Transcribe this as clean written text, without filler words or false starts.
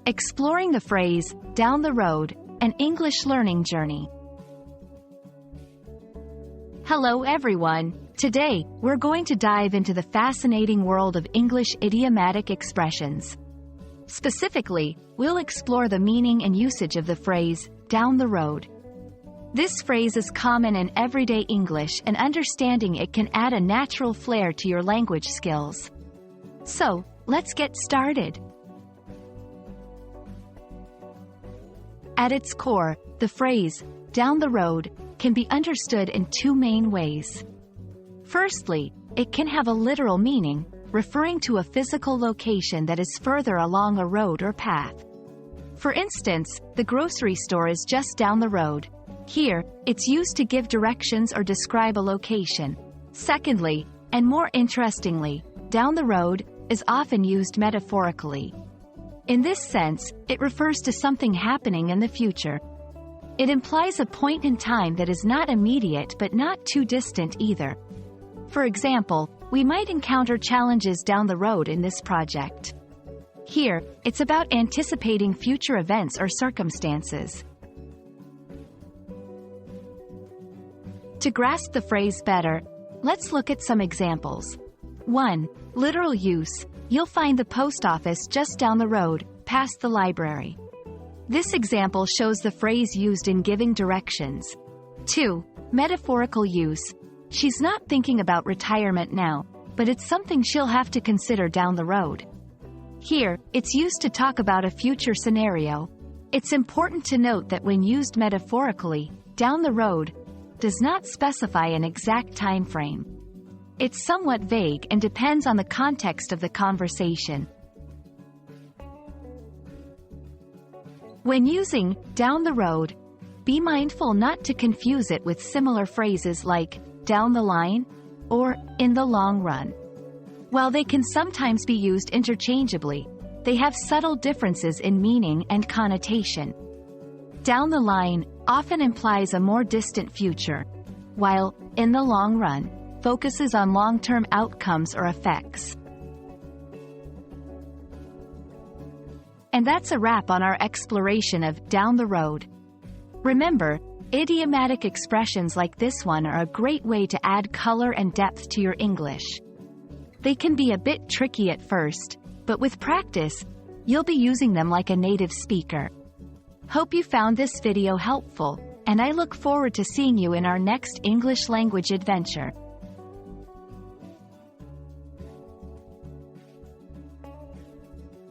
exploring the phrase, down the road, an English learning journey. Hello everyone! Today, we're going to dive into the fascinating world of English idiomatic expressions. Specifically, we'll explore the meaning and usage of the phrase, down the road. This phrase is common in everyday English, and understanding it can add a natural flair to your language skills. So, let's get started. At its core, the phrase, down the road, can be understood in two main ways. Firstly, it can have a literal meaning, referring to a physical location that is further along a road or path. For instance, the grocery store is just down the road. Here, it's used to give directions or describe a location. Secondly, and more interestingly, down the road is often used metaphorically. In this sense, it refers to something happening in the future. It implies a point in time that is not immediate but not too distant either. For example, we might encounter challenges down the road in this project. Here, it's about anticipating future events or circumstances. To grasp the phrase better, let's look at some examples. 1. Literal use. You'll find the post office just down the road, past the library. This example shows the phrase used in giving directions. 2. Metaphorical use. She's not thinking about retirement now, but it's something she'll have to consider down the road. Here, it's used to talk about a future scenario. It's important to note that when used metaphorically, down the road does not specify an exact time frame. It's somewhat vague and depends on the context of the conversation. When using down the road, be mindful not to confuse it with similar phrases like down the line or in the long run. While they can sometimes be used interchangeably, they have subtle differences in meaning and connotation. Down the line often implies a more distant future, while in the long run focuses on long-term outcomes or effects. And that's a wrap on our exploration of down the road. Remember, idiomatic expressions like this one are a great way to add color and depth to your English. They can be a bit tricky at first, but with practice, you'll be using them like a native speaker. Hope you found this video helpful, and I look forward to seeing you in our next English language adventure.